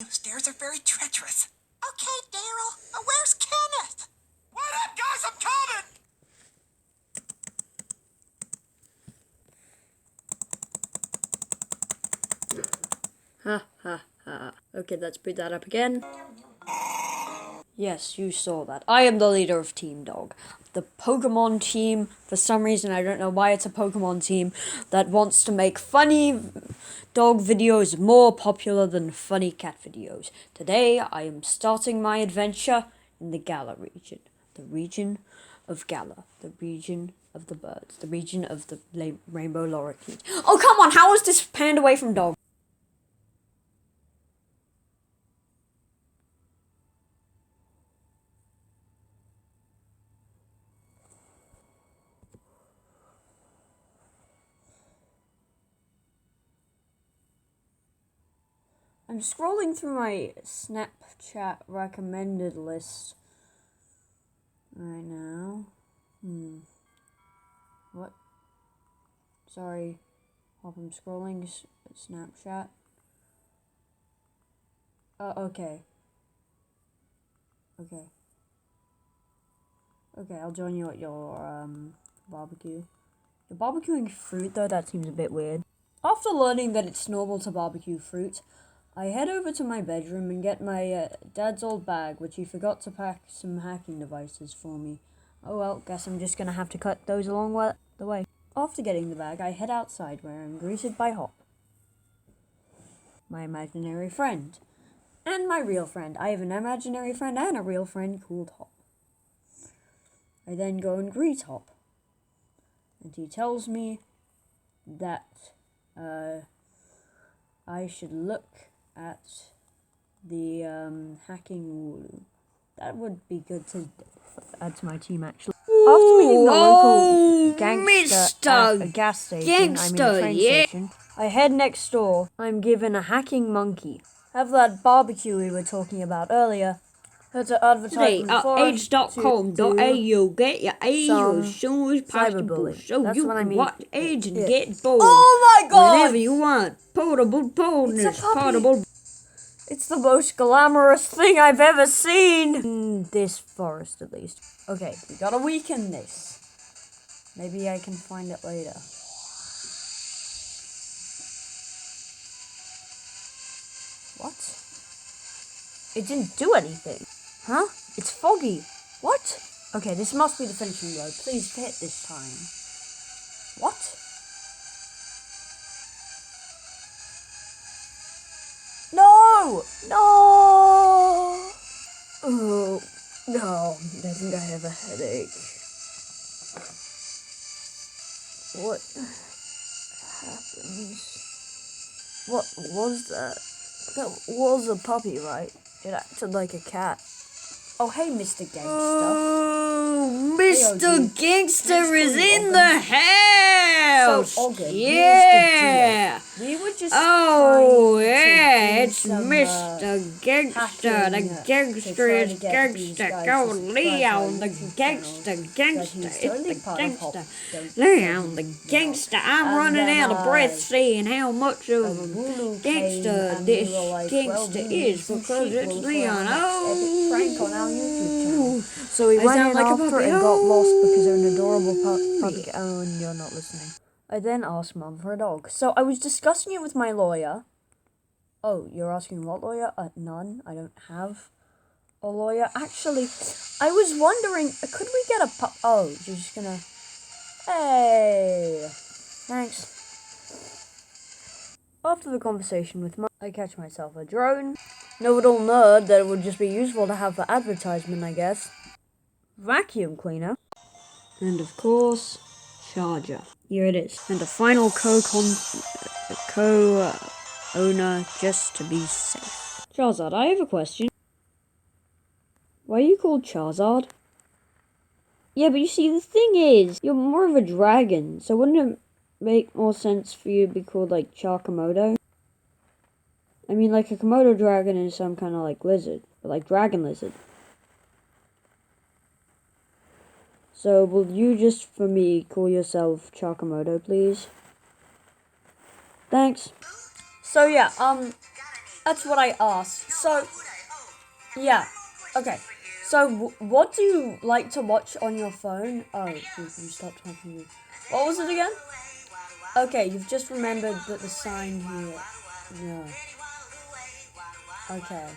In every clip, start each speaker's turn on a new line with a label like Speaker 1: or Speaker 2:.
Speaker 1: Stairs are very treacherous. Okay, Daryl. Where's Kenneth? Wait up, guys! I'm coming!
Speaker 2: Ha ha ha. Okay, let's put that up again. Yes, you saw that. I am the leader of Team Dog. The Pokemon team, for some reason, I don't know why it's a Pokemon team, that wants to make funny dog videos more popular than funny cat videos. Today, I am starting my adventure in the Galar region. The region of Galar. The region of the birds. The region of the rainbow lorikeets. Oh, come on! How is this panned away from Dog? I'm scrolling through my Snapchat recommended list right now. What? Sorry. While I'm scrolling Snapchat. Okay. Okay, I'll join you at your, barbecue. You're barbecuing fruit, though? That seems a bit weird. After learning that it's normal to barbecue fruit, I head over to my bedroom and get my dad's old bag, which he forgot to pack some hacking devices for me. Oh well, guess I'm just gonna have to cut those along the way. After getting the bag, I head outside where I'm greeted by Hop, my imaginary friend, and my real friend. I have an imaginary friend and a real friend called Hop. I then go and greet Hop, and he tells me that I should look at the hacking Wooloo. That would be good to add to my team, actually. After meeting the local gangster at a gas station, a train station, I head next door. I'm given a hacking monkey. Have that barbecue we were talking about earlier. That's an advertisement for
Speaker 3: age.com.au. Get your age as soon as possible so
Speaker 2: That's
Speaker 3: you
Speaker 2: what I
Speaker 3: can
Speaker 2: mean.
Speaker 3: watch age and get bored
Speaker 2: Oh my god!
Speaker 3: whenever you want. Portable bonus, portable.
Speaker 2: It's the most glamorous thing I've ever seen! In this forest, at least. Okay, we gotta weaken this. Maybe I can find it later. What? It didn't do anything. Huh? It's foggy. What? Okay, this must be the finishing blow. Please hit this time. What? No! No! Oh, no. I think I have a headache. What happened? What was that? That was a puppy, right? It acted like a cat. Oh, hey, Mr. Gangster.
Speaker 3: Oh, Mr. Gangster is in the house.
Speaker 2: So, Ogden,
Speaker 3: yeah.
Speaker 2: We were just
Speaker 3: It's Mr. Gangster. The gangster is gangster. Go Leon, the gangster. It's the gangster. Leon, the gangster. I'm running out of breath seeing how much of a gangster this gangster is because it's Leon.
Speaker 2: So we went in after and got lost because they're an adorable puppy. Oh, and you're not listening. I then asked Mum for a dog. So I was discussing it with my lawyer. Oh, you're asking what lawyer? None. I don't have a lawyer. Actually, I was wondering, could we get a pup? Oh, you're just gonna... Hey! Thanks. After the conversation with Mum, I catch myself a drone. Know-it-all nerd that it would just be useful to have for advertisement, I guess. Vacuum cleaner.
Speaker 3: And of course, charger.
Speaker 2: Here it is. And a final co-owner just to be safe. Charizard, I have a question. Why are you called Charizard? Yeah, but you see, the thing is, you're more of a dragon, so wouldn't it make more sense for you to be called, like, Charkomodo? I mean, like, a Komodo dragon is some kind of, like, lizard, but, like, dragon lizard. So, will you just, for me, call yourself Charkomodo, please? Thanks. So, yeah, That's what I asked. So, yeah. Okay. So, what do you like to watch on your phone? Oh, you stopped talking. What was it again? Okay, you've just remembered that the sign here. No. Okay.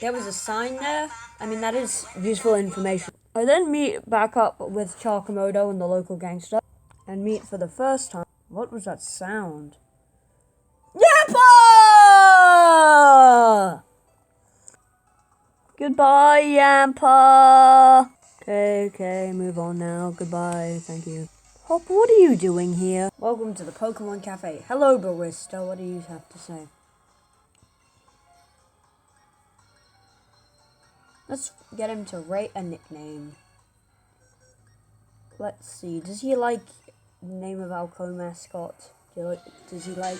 Speaker 2: There was a sign there. I mean, that is useful information. I then meet back up with Chakamoto and the local gangster, and meet for the first time. What was that sound? Yampa! Goodbye, Yampa! Okay, move on now. Goodbye, thank you. Hop, what are you doing here? Welcome to the Pokemon Cafe. Hello, barista. What do you have to say? Let's get him to rate a nickname. Let's see. Does he like the name of our co-mascot? Does he like...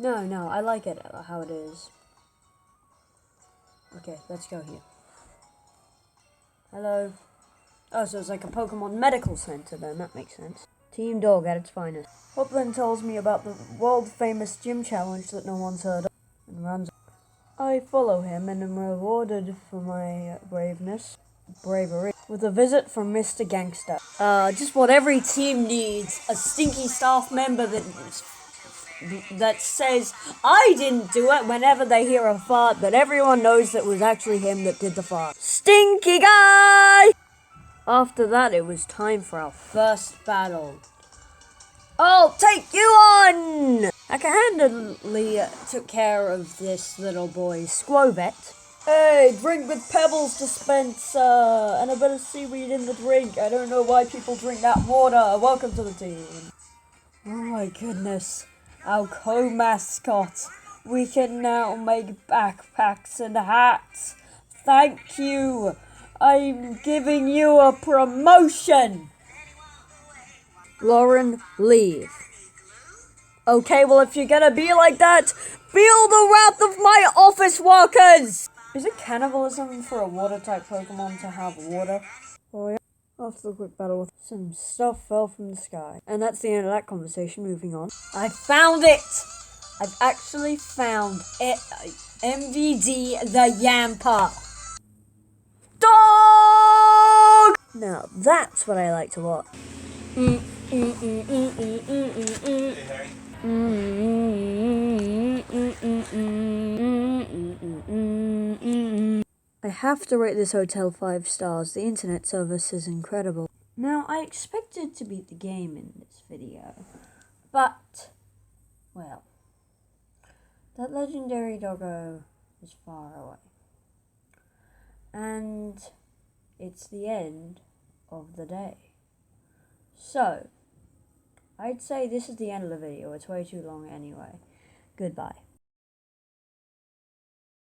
Speaker 2: No, I like it how it is. Okay, let's go here. Hello. Oh, so it's like a Pokemon medical center then, that makes sense. Team Dog at its finest. Hop then tells me about the world-famous gym challenge that no one's heard of, and runs. I follow him and am rewarded for my bravery, with a visit from Mr. Gangster. Just what every team needs, a stinky staff member that says, I didn't do it whenever they hear a fart, but everyone knows that it was actually him that did the fart. Stinky guy! After that, it was time for our first battle. I'll take you on! I handily took care of this little boy, Squovet. Hey, drink with pebbles dispenser, and a bit of seaweed in the drink. I don't know why people drink that water. Welcome to the team. Oh my goodness, our co-mascot. We can now make backpacks and hats. Thank you. I'm giving you a promotion. Lauren, leave. Okay, well, if you're gonna be like that, feel the wrath of my office workers! Is it cannibalism for a water-type Pokemon to have water? Oh yeah. After the quick battle, some stuff fell from the sky. And that's the end of that conversation. Moving on. I found it! I've actually found it. MVD the Yampa. Dog! Now, that's what I like to watch. I have to rate this hotel 5 stars. The internet service is incredible. Now, I expected to beat the game in this video, but, well, that legendary doggo is far away. And it's the end of the day. So, I'd say this is the end of the video. It's way too long anyway. Goodbye.